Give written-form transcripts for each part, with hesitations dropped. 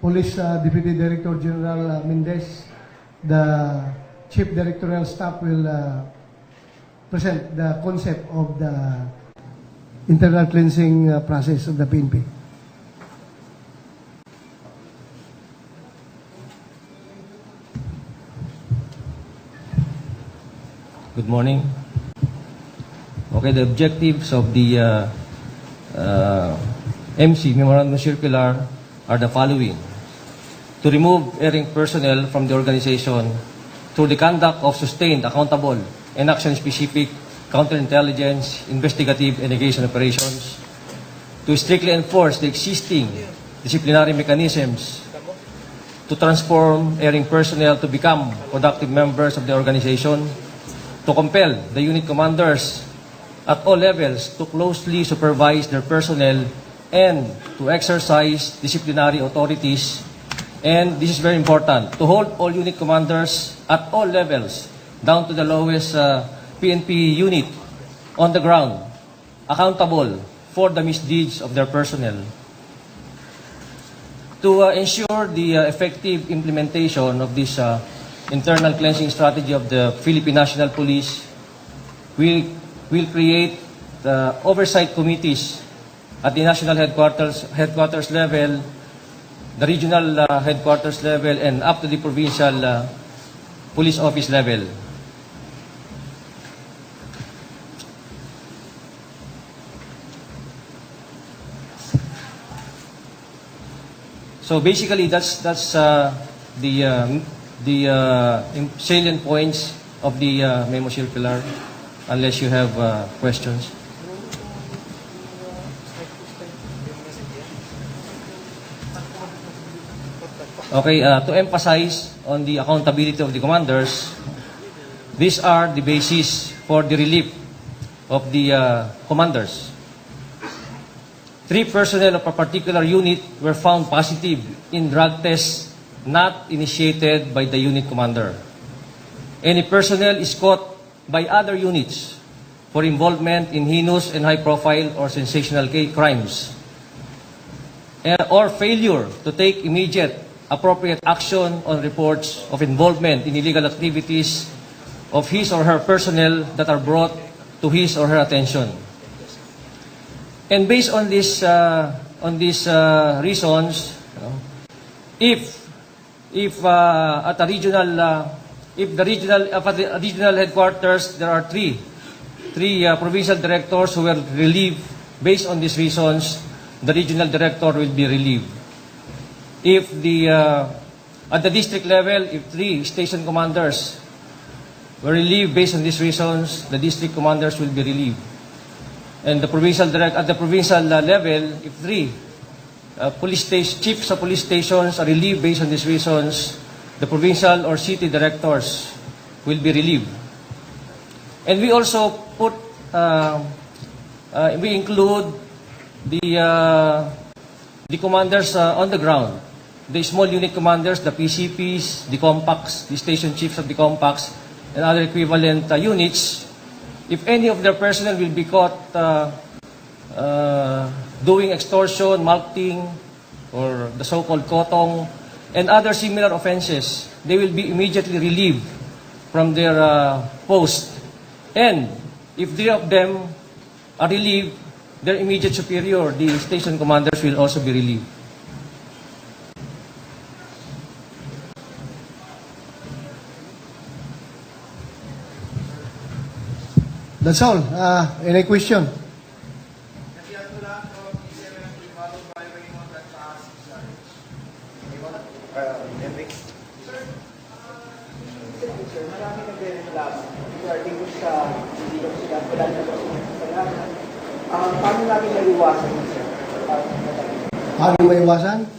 Police Deputy Director General Mendez, the Chief Directorial Staff will present the concept of the internal cleansing process of the PNP. Good morning. Okay, the objectives of the MC, Memorandum Circular, are the following. To remove erring personnel from the organization through the conduct of sustained, accountable, and action-specific counterintelligence, investigative, and engagement operations. To strictly enforce the existing disciplinary mechanisms. To transform erring personnel to become productive members of the organization. To compel the unit commanders at all levels to closely supervise their personnel and to exercise disciplinary authorities. And this is very important, to hold all unit commanders at all levels, down to the lowest PNP unit on the ground, accountable for the misdeeds of their personnel. To ensure the effective implementation of this internal cleansing strategy of the Philippine National Police, we will create the oversight committees at the national headquarters level, the regional headquarters level, and up to the provincial police office level. So basically, that's the salient points of the memo circular, unless you have questions. Okay, to emphasize on the accountability of the commanders, these are the basis for the relief of the commanders. 3 personnel of a particular unit were found positive in drug tests not initiated by the unit commander. Any personnel is caught by other units for involvement in heinous and high-profile or sensational crimes, or failure to take immediate appropriate action on reports of involvement in illegal activities of his or her personnel that are brought to his or her attention. And based on these reasons, if at the regional headquarters there are three provincial directors who were relieved based on these reasons, the regional director will be relieved. If at the district level, if 3 station commanders were relieved based on these reasons, the district commanders will be relieved. And at the provincial level, if 3 chiefs of police stations are relieved based on these reasons, the provincial or city directors will be relieved. And we also we include the commanders on the ground, the small unit commanders, the PCPs, the compacts, the station chiefs of the compacts, and other equivalent units. If any of their personnel will be caught doing extortion, mulcting, or the so-called kotong, and other similar offenses, they will be immediately relieved from their post. And if 3 of them are relieved, their immediate superior, the station commanders, will also be relieved. That's all. Any question? Marami nagre-reklamo regarding sa hindi daw sila wala na daw kasalanan. Paano namin maiwasan yun, sir? Paano maiwasan?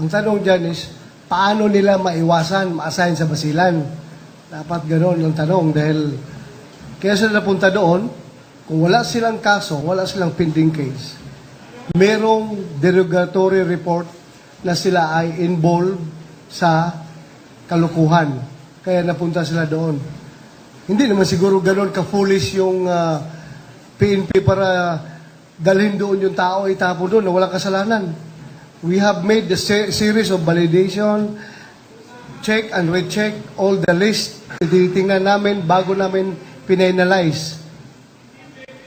Ang tanong dyan is, paano nila maiwasan, ma-assign sa basilan? Dapat gano'n yung tanong dahil kaya sila napunta doon, kung wala silang kaso, wala silang pending case, merong derogatory report na sila ay involved sa kalukuhan. Kaya napunta sila doon. Hindi naman siguro gano'n ka-foolish yung PNP para dalhin doon yung tao, itapon doon na walang kasalanan. We have made the series of validation, check and recheck all the list. Tinitingnan namin bago namin pinanalyze.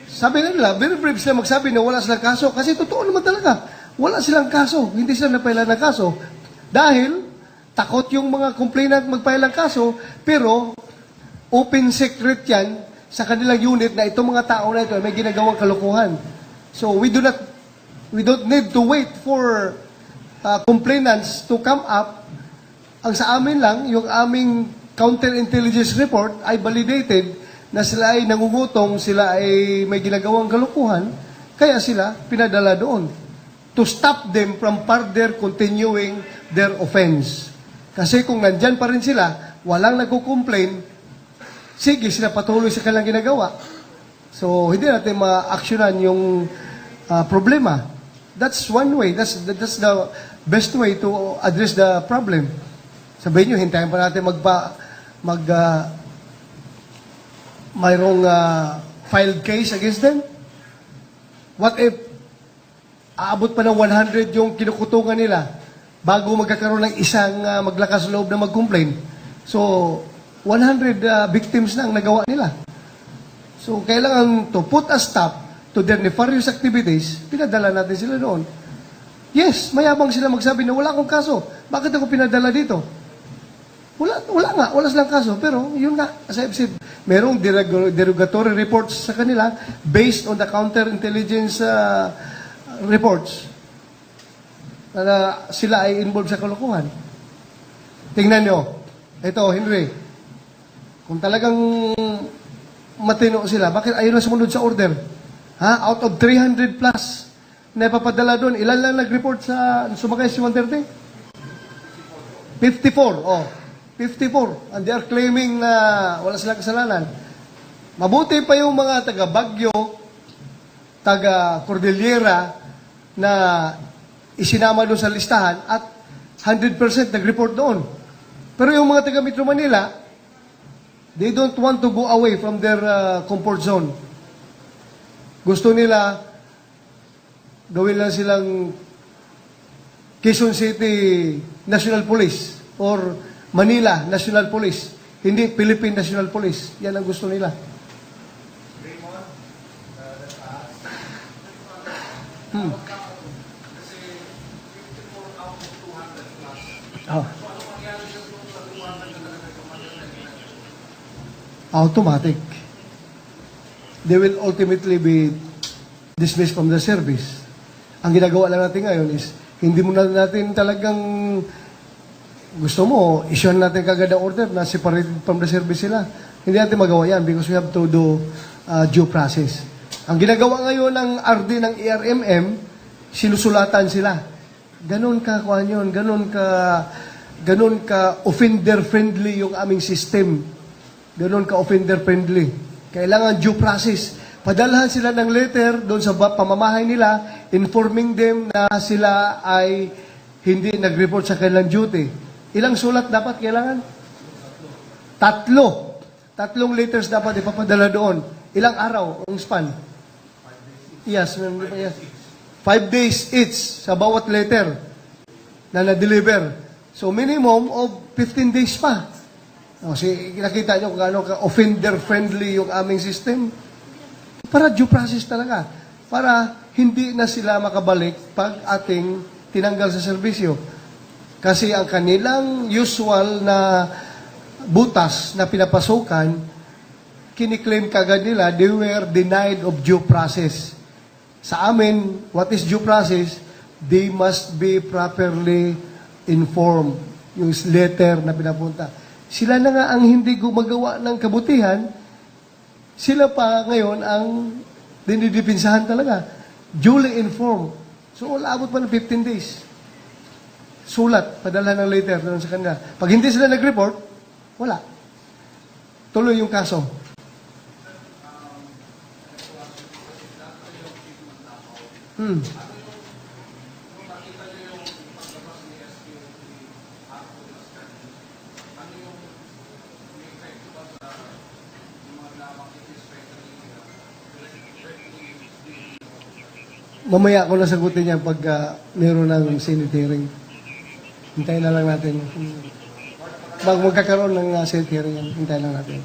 Sabi nila, very brave sila magsabi na wala silang kaso kasi totoo naman talaga. Wala silang kaso. Hindi sila napailan ng kaso. Dahil takot yung mga complainant magpailan ng kaso, pero open secret yan sa kanilang unit na itong mga tao na ito may ginagawang kalokohan. So we don't need to wait for complainants to come up. Ang sa amin lang, yung aming counterintelligence report ay validated na sila ay nangungutong, sila ay may ginagawang kalokohan, kaya sila pinadala doon to stop them from further continuing their offense. Kasi kung nandyan pa rin sila, walang nagko-complain, sige, sila patuloy sa kanilang ginagawa. So, hindi natin ma-actionan yung problema. That's one way. That's the best way to address the problem. Sabihin nyo, hintayin pa natin mayroong filed case against them? What if aabot pa ng 100 yung kinukutungan nila bago magkakaroon ng isang maglakas loob na mag-complain? So, 100 victims na ang nagawa nila. So, kailangan to put a stop to their nefarious activities, pinadala natin sila doon. Yes, mayabang sila magsabi na wala akong kaso. Bakit ako pinadala dito? Wala silang kaso. Pero, yun nga, as I've said, merong derogatory reports sa kanila based on the counterintelligence reports na sila ay involved sa kalokohan. Tingnan nyo. Ito, Henry. Kung talagang matino sila, bakit ayaw na sumunod sa order? Ha? Out of 300 plus na ipapadala doon, ilan lang nag-report sa sumakay si 130? 54. Oh, 54. And they are claiming na wala silang kasalanan. Mabuti pa yung mga taga Baguio, taga Cordillera na isinama doon sa listahan at 100% nag-report doon. Pero yung mga taga Metro Manila, they don't want to go away from their comfort zone. Gusto nila gawin lang silang Quezon City National Police or Manila National Police. Hindi Philippine National Police. Yan ang gusto nila. Oh. Automatic. They will ultimately be dismissed from the service. Ang ginagawa lang natin ngayon is, hindi mo na natin talagang gusto mo, issue natin kagad ang order na separated from the service sila. Hindi natin magawa yan because we have to do due process. Ang ginagawa ngayon ng RD ng ERMM, sinusulatan sila. Ganon ka, kuhan yun, ganon ka offender-friendly yung aming system. Ganon ka offender-friendly. Kailangan due process. Padalahan sila ng letter doon sa pamamahay nila, informing them na sila ay hindi nag-report sa kanilang duty. Ilang sulat dapat kailangan? 3. 3 letters dapat ipapadala doon. Ilang araw ang span? Yes. 5 days each sa bawat letter na na-deliver. So minimum of 15 days pa. Kasi nakita nyo kung ano ka offender-friendly yung aming system. Para due process talaga. Para hindi na sila makabalik pag ating tinanggal sa serbisyo. Kasi ang kanilang usual na butas na pinapasukan, kiniklaim kagad nila, they were denied of due process. Sa amin, what is due process? They must be properly informed. Yung letter na pinapunta. Sila na nga ang hindi gumagawa ng kabutihan, sila pa ngayon ang dinidipinsahan talaga. Duly informed. So, abot pa ng 15 days. Sulat, padala ng letter doon sa kanila. Pag hindi sila nag-report, wala. Tuloy yung kaso. mamaya ko nasagutin yan pag meron ng Senate hearing. Hintayin na lang natin. Bago magkakaroon ng Senate hearing yan, hintayin lang natin.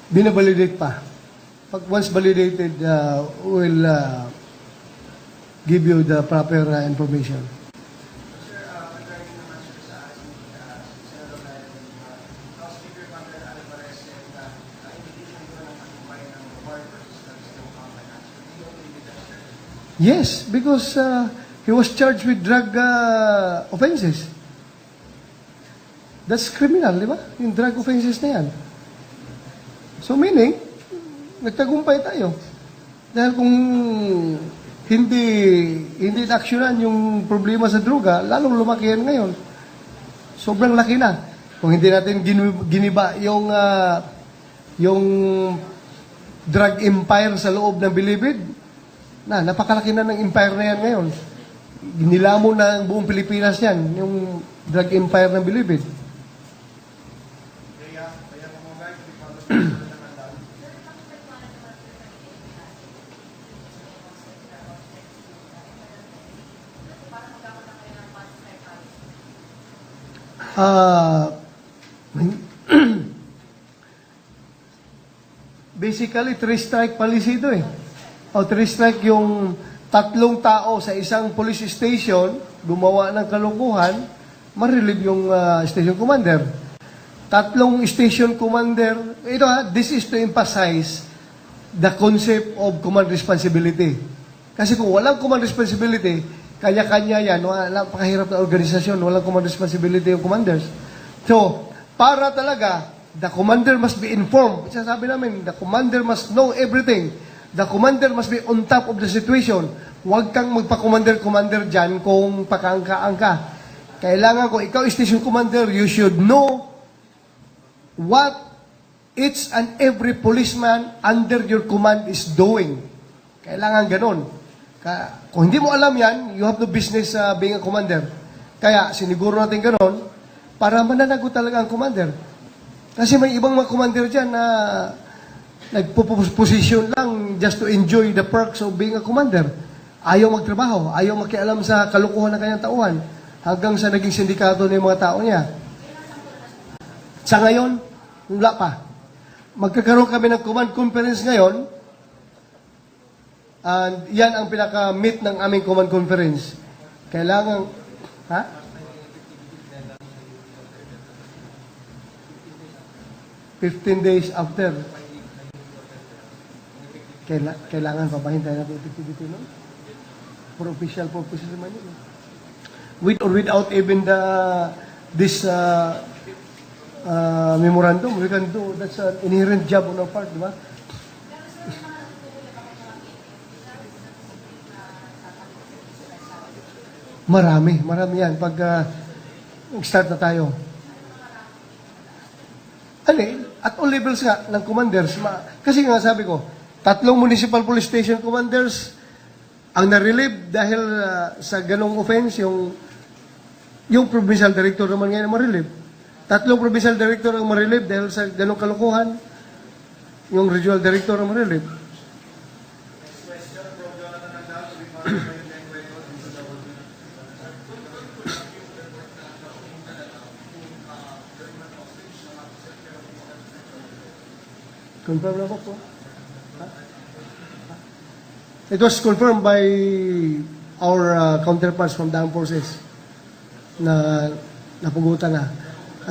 Binabalidate pa. Pag once validated, we'll give you the proper information. Yes, because he was charged with drug offenses. That's criminal, di ba? Yung drug offenses na yan. So meaning, nagtagumpay tayo. Dahil kung hindi na-actionan yung problema sa droga, lalong lumaki yan ngayon. Sobrang laki na. Kung hindi natin giniba yung drug empire sa loob ng Bilibid, napakalaki na ng empire na yan ngayon. Ginilamo na ang buong Pilipinas yan, yung drug empire ng Bilibid. Basically, 3-strike policy ito eh. O 3-strike yung 3 tao sa isang police station, gumawa ng kalukuhan, ma-relieve yung station commander. 3 station commander, this is to emphasize the concept of command responsibility. Kasi kung walang command responsibility, kanya-kanya yan, napakahirap na organisasyon, walang command responsibility yung commanders. So, para talaga, the commander must be informed. Sasabi namin, the commander must know everything. The commander must be on top of the situation. Huwag kang magpa-commander-commander dyan kung pakaangka-angka. Kailangan kung ikaw station commander, you should know what each and every policeman under your command is doing. Kailangan ganon. Kung hindi mo alam yan, you have no business being a commander. Kaya siniguro natin ganon para mananagot talaga ang commander. Kasi may ibang mga commander dyan na nagpo-position lang just to enjoy the perks of being a commander. Ayaw magtrabaho, ayaw makialam sa kalukuhan ng kanyang tauhan hanggang sa naging sindikato ng mga tao niya. Sa ngayon, wala pa. Magkakaroon kami ng command conference ngayon. And yan ang pinaka-meet ng aming command conference. Kailangan, 15 days after. Kailangan papahintay natin effectivity, no? For official purposes naman yun. With or without even this memorandum, we can do, that's an inherent job on our part, di ba? Marami yan. Pag start na tayo. At all levels nga ng commanders. Kasi nga sabi ko, 3 municipal police station commanders ang na-relieve dahil sa ganong offense, yung provincial director naman ngayon ma-relieve. 3 provincial director ang ma-relieve dahil sa ganong kalukuhan, yung regional director ang ma-relieve. Confirm na po. It was confirmed by our counterparts from the armed forces na napugutan na.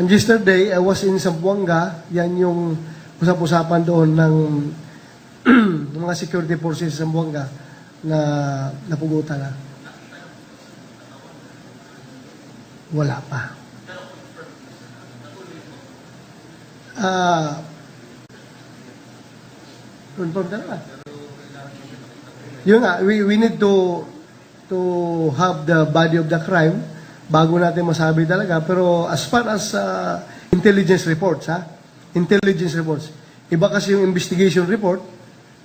And yesterday, I was in Zamboanga. Yan yung usap-usapan doon ng mga security forces sa Zamboanga na napugutan na. Wala pa. Confirm na. Yun nga, we need to have the body of the crime bago natin masabi talaga. Pero as far as Intelligence reports, ha? Intelligence reports. Iba kasi yung investigation report.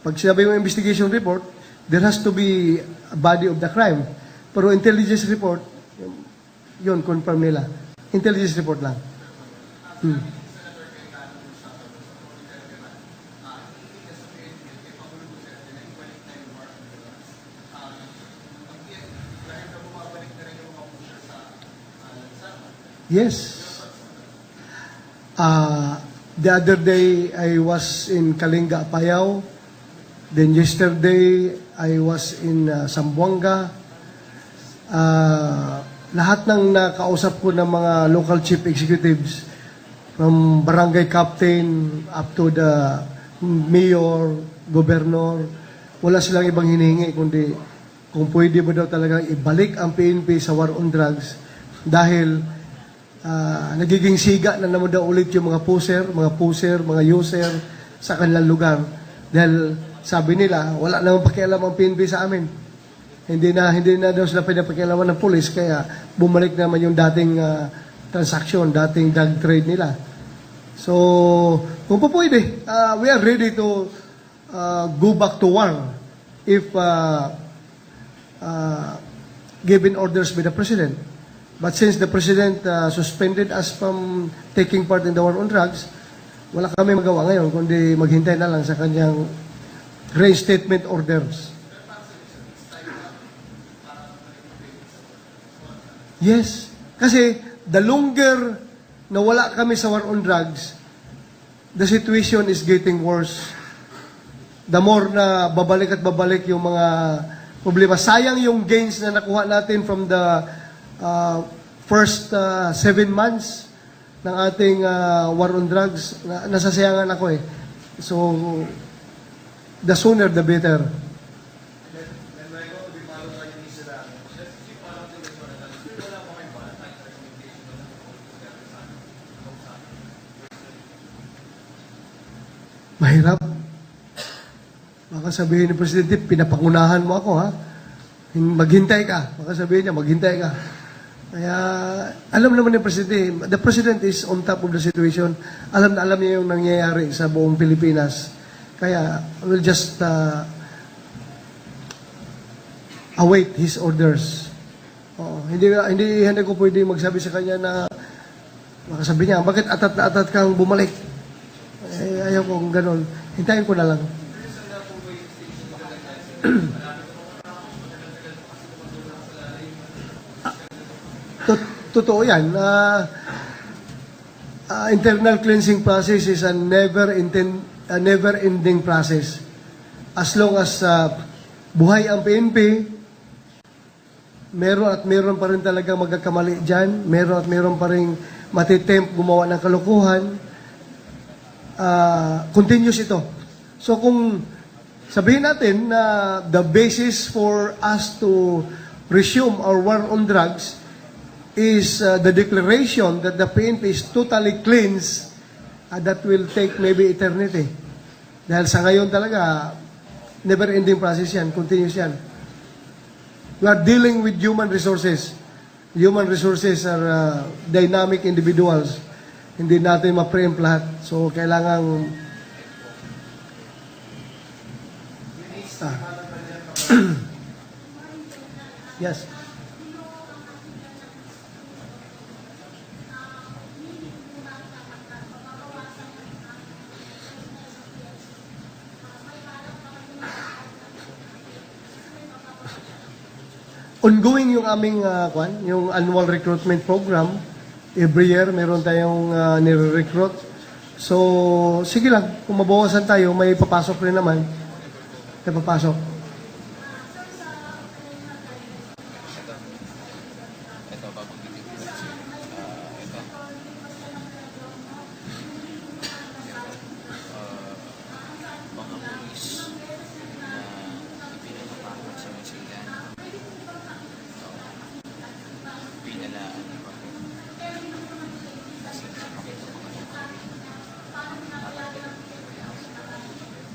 Pag sinabi yung investigation report, there has to be a body of the crime. Pero intelligence report, yun, confirm nila. Intelligence report lang. Yes. The other day, I was in Kalinga, Apayao. Then yesterday, I was in Zamboanga. Lahat ng nakausap ko ng mga local chief executives, from barangay captain up to the mayor, governor, wala silang ibang hinihingi kundi kung pwede ba daw talagang ibalik ang PNP sa war on drugs dahil nagiging siga na naman daw ulit yung mga puser, mga user sa kanilang lugar. Dahil sabi nila, wala namang pakialam ang PNP sa amin. Hindi na daw sila pinapakialaman ng pulis, kaya bumalik naman yung dating transaction, dating drug trade nila. So, kung po pwede, we are ready to go back to war if given orders by the President. But since the President suspended us from taking part in the war on drugs, wala kami magawa ngayon, kundi maghintay na lang sa kanyang reinstatement orders. Yes. Kasi the longer na wala kami sa war on drugs, the situation is getting worse. The more na babalik at babalik yung mga problema. Sayang yung gains na nakuha natin from the first 7 months ng ating war on drugs. Nasasayangan ako eh. So, the sooner the better. Mahirap. Baka sabihin ni Presidente, pinapangunahan mo ako, ha? Maghintay ka. Baka sabihin niya, maghintay ka. Kaya, alam naman ni Presidente, the President is on top of the situation. Alam na alam niya yung nangyayari sa buong Pilipinas. Kaya, we'll just await his orders. Hindi ko pwede magsabi sa kanya na, baka sabi niya, bakit atat na atat kang bumalik? Ayaw ko kung ganun. Hintayin ko na lang. Totoo yan. Internal cleansing process is a never-ending process. As long as buhay ang PNP, meron pa rin talaga magkakamali dyan. Meron pa rin matitempt gumawa ng kalokohan. Continuous ito. So kung sabihin natin na the basis for us to resume our war on drugs is the declaration that the PNP is totally cleansed, that will take maybe eternity. Dahil sa ngayon talaga, never-ending process yan, continuous yan. We are dealing with human resources. Human resources are dynamic individuals. Hindi natin ma-preempt lahat. So, kailangan yes. Ongoing yung aming yung annual recruitment program. Every year, meron tayong nire-recruit. So, sige lang. Kung mabawasan tayo, may papasok rin naman. May papasok.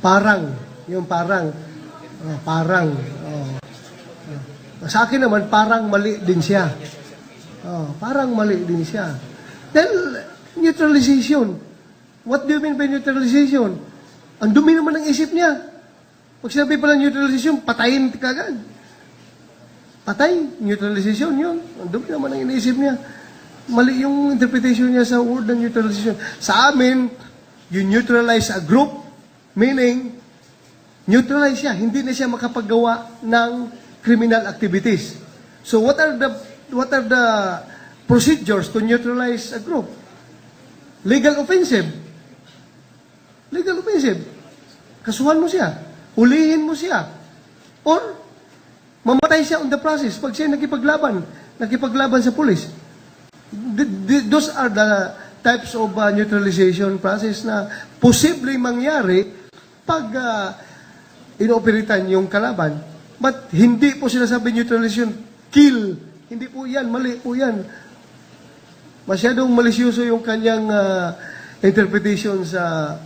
Parang. Sa akin naman, parang mali din siya. Parang mali din siya. Dahil, Neutralization. What do you mean by neutralization? Ang dumi naman ng isip niya. Pag sinabi pala neutralization, patayin kagad. Patay, neutralization yun. Ang dumi naman ng iniisip niya. Mali yung interpretation niya sa word na neutralization. Sa amin, you neutralize a group, meaning, neutralize siya. Hindi na siya makapagawa ng criminal activities. So what are the procedures to neutralize a group? Legal offensive. Legal offensive. Kasuhan mo siya. Hulihin mo siya. Or, mamatay siya on the process pag siya nakipaglaban sa pulis. Those are the types of neutralization process na posibleng mangyari pag inooperitan yung kalaban. But hindi po sinasabi neutralization, kill. Hindi po yan, mali po yan. Masyadong malisyoso yung kanyang interpretation sa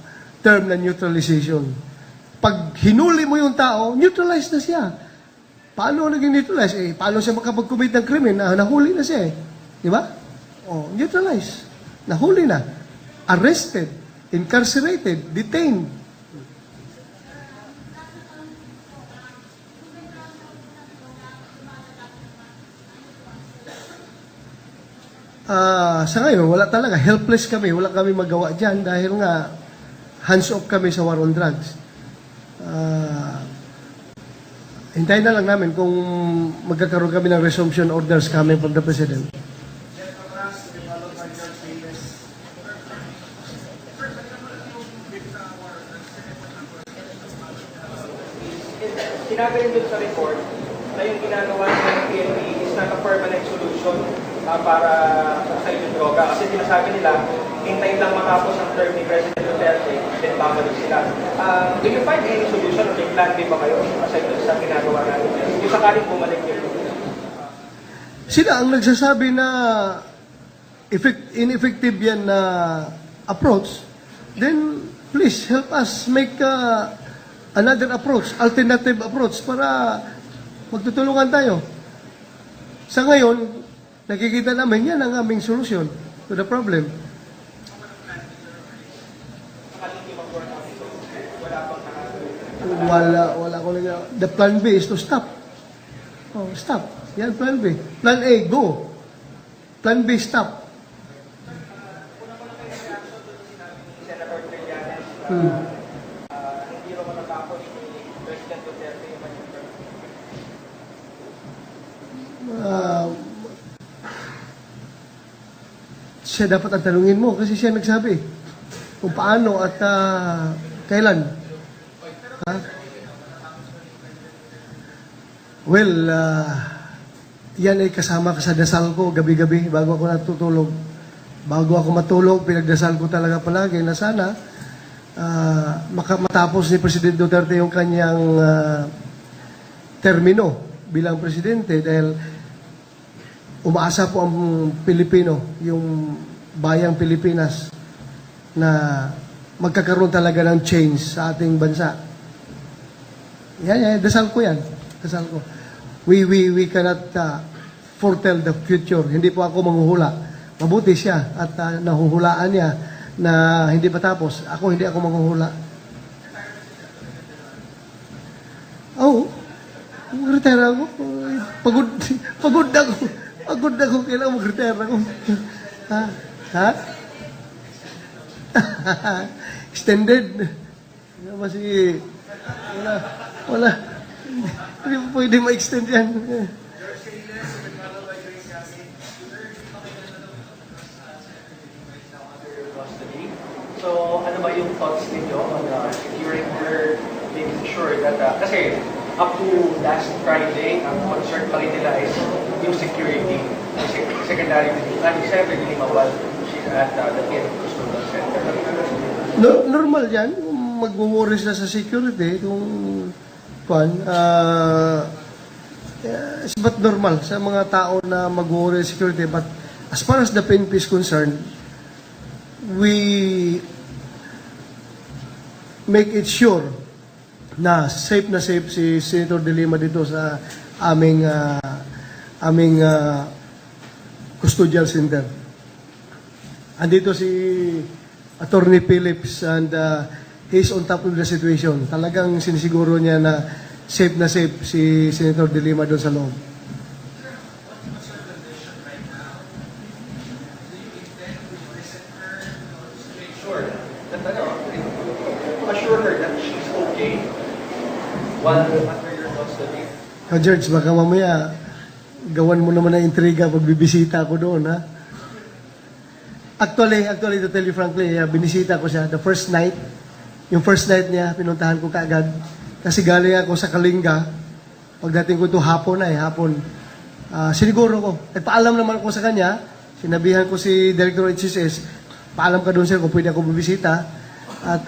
term na neutralization. Pag hinuli mo yung tao, neutralize na siya. Paano naging neutralize? Paano siya makapag-commit ng krimen? Nahuli na siya eh. Di ba? Neutralize. Nahuli na. Arrested. Incarcerated. Detained. Sa ngayon, wala talaga. Helpless kami. Wala kami magawa dyan dahil nga hands-off kami sa war on drugs. Hintayin na lang namin kung magkakaroon kami ng resumption orders coming from the President. Sinabi rin dun sa report na yung ginagawa ng PNP is not a permanent solution para sa yung droga. Kasi sinasabi nila, hintayin lang matapos ang term ni President Duterte, then babalik sila. Do you find any solution o may plan B ba kayo aside dun sa ginagawa natin? Yung sakaling bumalik yun. Sila ang nagsasabi na ineffective yan na approach, then please help us make another approach, alternative approach para magtutulungan tayo. Sa ngayon, nakikita namin yan ang aming solusyon to the problem. Wala ko lang. The plan B is to stop. Stop. Yan, plan B. Plan A, go. Plan B, stop. Hindi rin matatapos ni President Duterte yung kanyang term. Siya dapat ang tanungin mo kasi siya nagsabi kung paano at kailan. Ha? Well, yan ay kasama ka sa dasal ko gabi-gabi bago ako natutulog. Bago ako matulog, pinagdasal ko talaga palagi na sana matapos ni President Duterte yung kanyang termino bilang presidente dahil umaasa po ang Pilipino, yung bayang Pilipinas na magkakaroon talaga ng change sa ating bansa. Yan, dasal ko yan. Dasal ko. We cannot foretell the future. Hindi po ako manghuhula. Mabuti siya at nahuhulaan niya na hindi patapos. Hindi ako manghuhula. Mag-retire ako. Pagod ako. Pagod ako. Kailangan mag-retire ako. Ha? Extended. Wala. Hindi po pwede ma-extend yan. So, ano ba yung thoughts ninyo on securing her, making sure that, kasi up to last Friday, ang concern pa rin nila is yung security. Secretary Limawal, she's at the PNP Custodial Center. Normal yan. Mag-worry sila sa security kung it's but normal sa mga tao na mag-worry sa security. But as far as the PNP is concerned, we make it sure na safe si Senator De Lima dito sa aming custodial center. andito si Attorney Phillips and he's on top of the situation. Talagang sinisiguro niya na safe si Senator De Lima doon sa loob. Sure. Assure her that she's okay while under your custody. George, baka mamaya gawan mo naman ng intriga pag bibisita ko doon, ha? Actually, to tell you frankly, binisita ko siya the first night. Yung first night niya, pinuntahan ko kaagad. Kasi galing ako sa Kalinga. Pagdating ko ito, hapon. Siniguro ko. Paalam naman ako sa kanya. Sinabihan ko si Director HSS, paalam ka doon sir kung pwede ako bibisita. At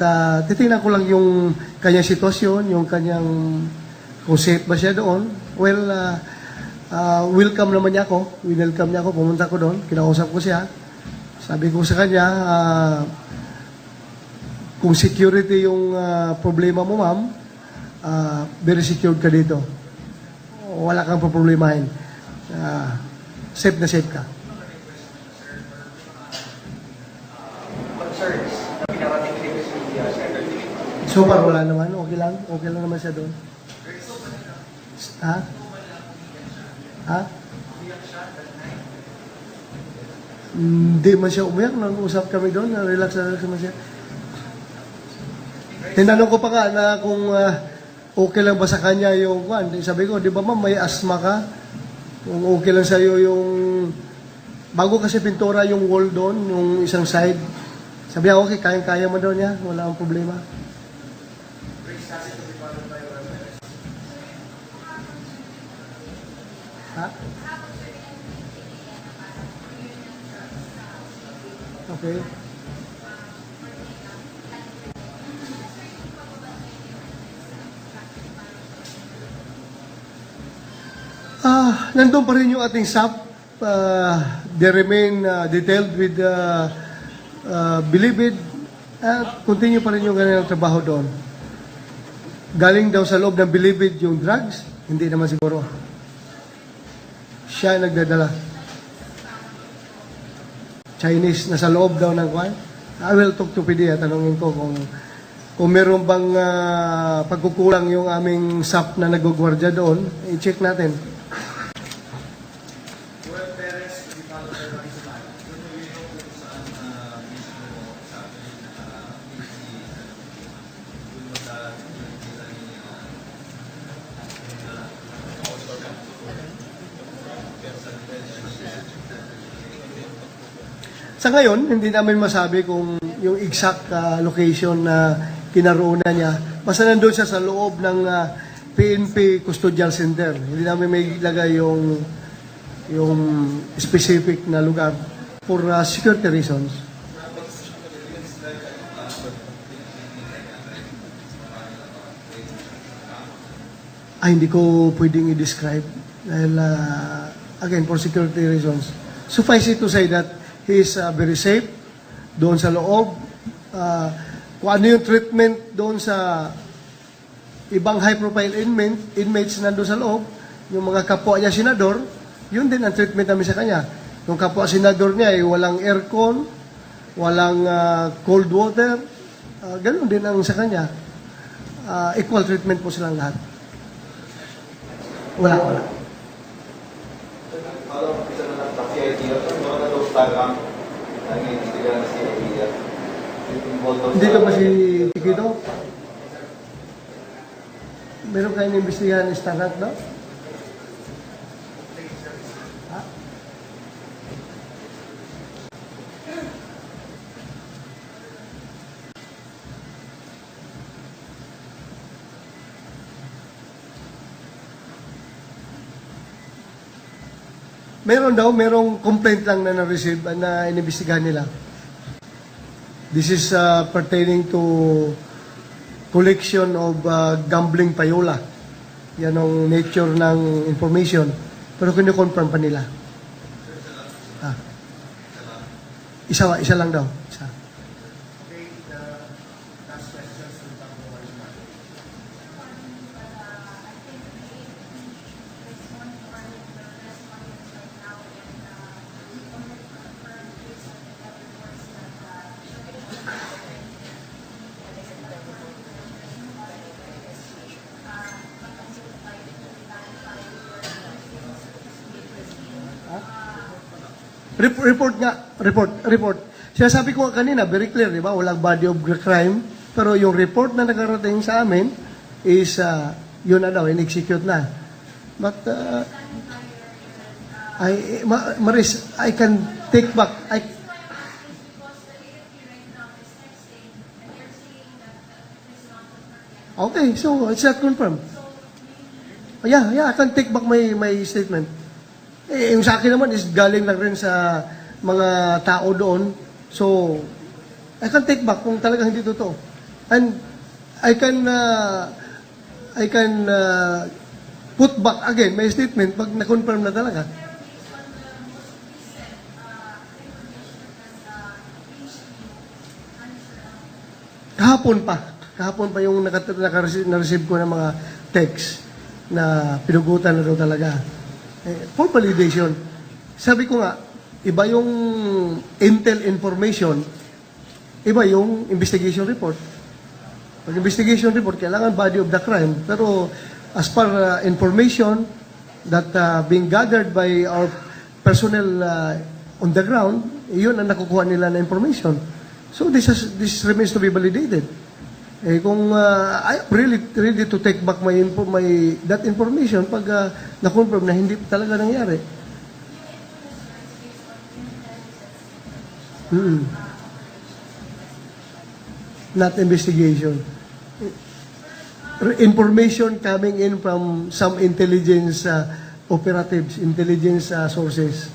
titingnan ko lang yung kanyang sitwasyon, yung kanyang kung safe ba siya doon. Well, welcome naman niya ako. Welcome niya ako. Pumunta ko doon. Kinausap ko siya. Sabi ko sa kanya, kung security yung problema mo, ma'am, very secured ka dito. Wala kang problemahin. Safe na safe ka. Concerns na pinarating din si Senator De Lima. So far, wala naman. Okay lang naman siya doon. Ha? Ha? Hindi man siya umiyak. Nag-usap kami doon. Relax naman siya. Tinanong ko pa nga na kung okay lang ba sa kanya yung kwan. Sabi ko, di ba ma'am, may asthma ka? Kung okay lang sa'yo yung... Bago kasi pintura yung wall doon, yung isang side. Sabi niya, okay, kaya mo doon niya. Wala akong problema. Ha? Okay. Nandun pa rin yung ating SAP. They remain detailed with Bilibid. Continue pa rin yung kanilang trabaho doon. Galing daw sa loob ng Bilibid yung drugs. Hindi naman siguro. Siya nagdadala. Chinese, nasa loob daw ng kwan. I will talk to PD at tanongin ko kung meron bang pagkukulang yung aming SAP na nagugwardya doon, i-check natin. Sa ngayon, hindi namin masabi kung yung exact location na kinaroonan niya. Basta nandun siya sa loob ng PNP Custodial Center. Hindi namin may ilagay yung specific na lugar for security reasons. Hindi ko pwedeng i-describe dahil, again, for security reasons. Suffice it to say that he is very safe doon sa loob. Kung ano yung treatment doon sa ibang high-profile inmates na doon sa loob, yung mga kapwa niya senador, yun din ang treatment namin sa kanya. Yung kapwa senador niya ay walang aircon, walang cold water, ganun din ang sa kanya. Equal treatment po silang lahat. Wala. Dito ba si Tikito? Meron kayong imbestigahan ni Starrat, no? Ha? Merong complaint lang na na-receive na inimbestigahan nila. This is pertaining to collection of gambling payola. Yan ang nature ng information. Pero kino-confirm pa nila. Isa lang daw. Isa. Report nga. Report. Sinasabi ko nga kanina, very clear, di ba? Walang body of crime. Pero yung report na nakarating sa amin is, yun na daw, in-execute na. But, Maris, I can take back. Okay, so it's not confirmed. Yeah, I can take back my statement. Yung sa akin naman is galing lang rin sa mga tao doon. So, I can take back kung talagang hindi totoo. And I can put back again my statement pag na-confirm na talaga. Kahapon pa yung na-receive ko ng mga text na pinugutan na daw talaga. For validation. Sabi ko nga, iba yung intel information, iba yung investigation report. Pag investigation report, kailangan body of the crime. Pero as per information that being gathered by our personnel on the ground, yun ang nakukuha nila na information. So this remains to be validated. Kung I'm really ready to take back that information pag na-confirm na hindi talaga nangyari. Not investigation. Information coming in from some intelligence operatives, intelligence sources.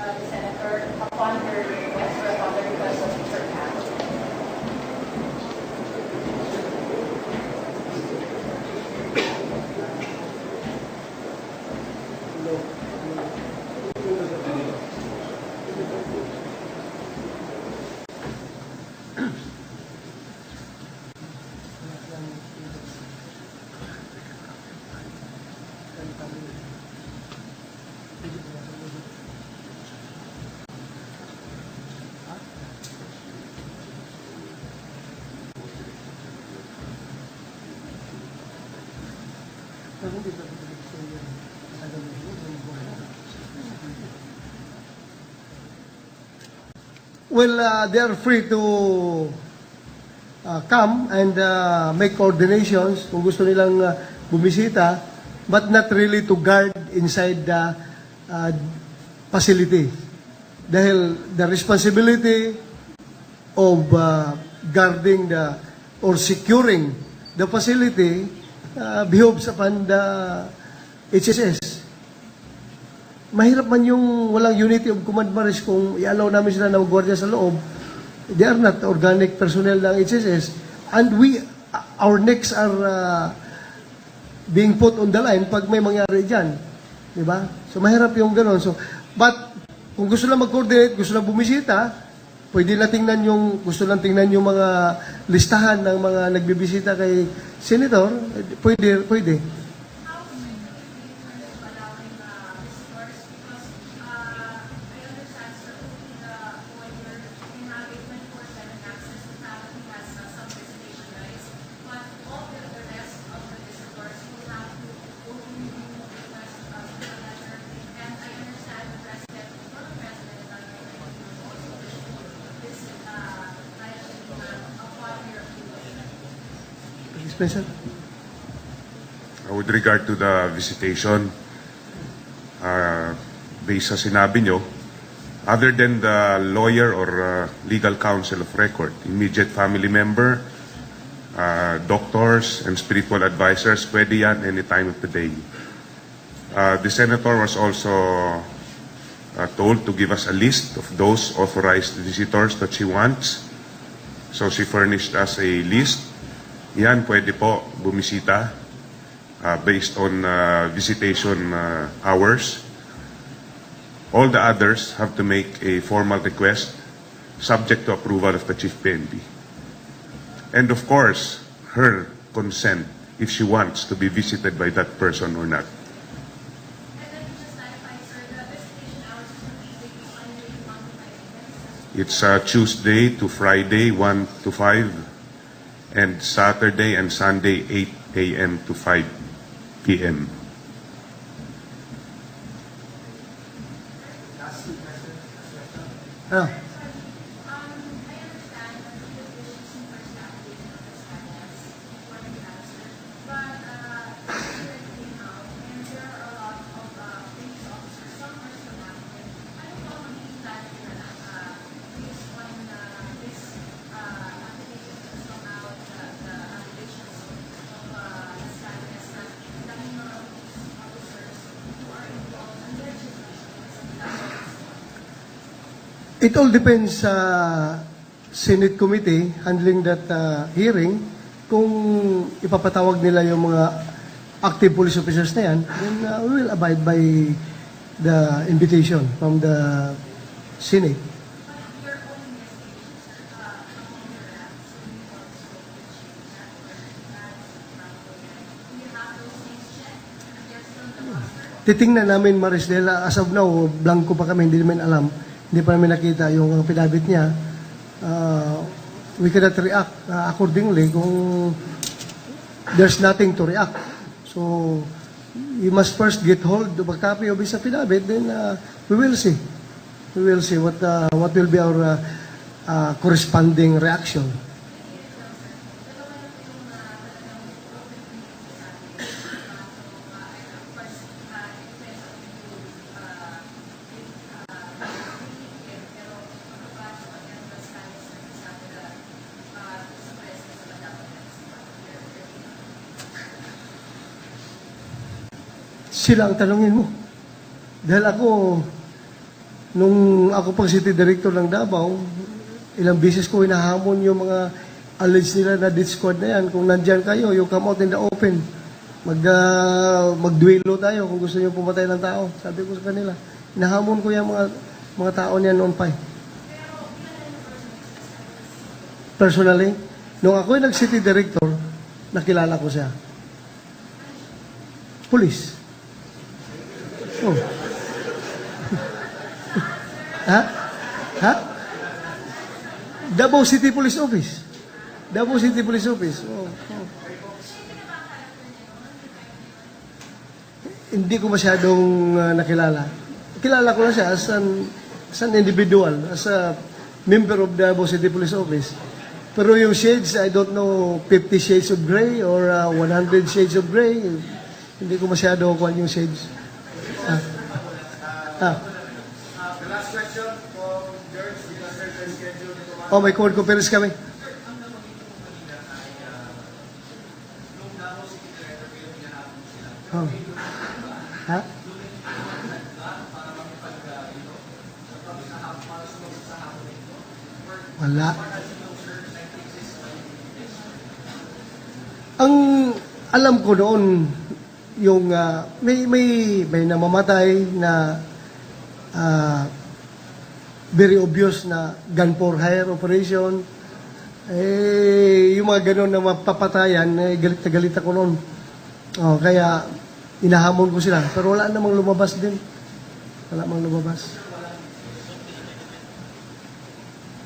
The senator upon her request or upon the request of Mr. Kat. Well, they are free to come and make coordinations kung gusto nilang bumisita, but not really to guard inside the facility. Dahil the responsibility of guarding or securing the facility behoves upon the HSS. Mahirap man yung walang unity of command, Maris, kung i-allow namin sila na magwardya sa loob. They are not organic personnel ng HSS. And our necks are being put on the line pag may mangyari dyan. Diba? So, mahirap yung gano'n. So, but, kung gusto lang mag-coordinate, gusto lang bumisita, pwede na gusto lang tingnan yung mga listahan ng mga nagbibisita kay Senator, pwede. Special? With regard to the visitation, based sa sinabi nyo, other than the lawyer or legal counsel of record, immediate family member, doctors, and spiritual advisors, pwede yan any time of the day. The senator was also told to give us a list of those authorized visitors that she wants. So she furnished us a list. Yan, pwede po bumisita based on visitation hours. All the others have to make a formal request subject to approval of the Chief PNP. And of course, her consent if she wants to be visited by that person or not. It's Tuesday to Friday, 1 to 5, and Saturday and Sunday, 8 a.m. to 5 p.m. Ano? It all depends sa Senate Committee handling that hearing. Kung ipapatawag nila yung mga active police officers na yan, then we will abide by the invitation from the Senate. Titingnan namin, Marisdel, as of now, blanco pa kami, hindi namin alam. Hindi pa namin nakita yung pinabit niya. We cannot react accordingly kung there's nothing to react. So, you must first get hold of a copy of his affidavit, then we will see. We will see what will be our corresponding reaction. Sila ang tanungin mo. Dahil ako, nung ako pang city director ng Davao, ilang beses ko hinahamon yung mga alleged nila na death squad na yan. Kung nandyan kayo, you come out in the open. Magduelo tayo kung gusto niyo pumatay ng tao. Sabi ko sa kanila. Hinahamon ko yung mga tao niyan noon pa. Personally, nung ako'y nag-city director, nakilala ko siya. Police. Oh. Ha? Davao City Police Office. Davao City Police Office. Oh. Hindi ko masyadong nakilala. Kilala ko na siya as an individual, as a member of Davao City Police Office. Pero yung shades, I don't know, 50 shades of gray or 100 shades of gray. Hindi ko masyado kuha yung shades. The last question from George, because there's a schedule to tomorrow. Oh, may court conference kami. Oh. Ha? Wala. Ang alam ko noon, yung may namamatay na very obvious na gun for hire operation. Yung mga ganun na mapapatayan, galit na galit ako noon. Oh, kaya inahamon ko sila. Pero wala namang lumabas din. Wala namang lumabas.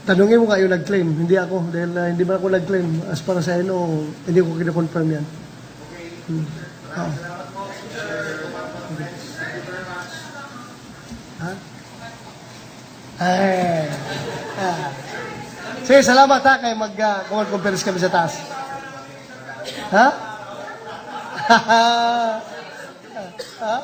Tanungin mo kayo nag-claim. Hindi ako. Dahil hindi ba ako nag-claim. As para sa hindi ko kina-confirm yan. Oh. Ha? Sige, salamat ha. Kaya mag-conference kami sa taas. Ha? Ha?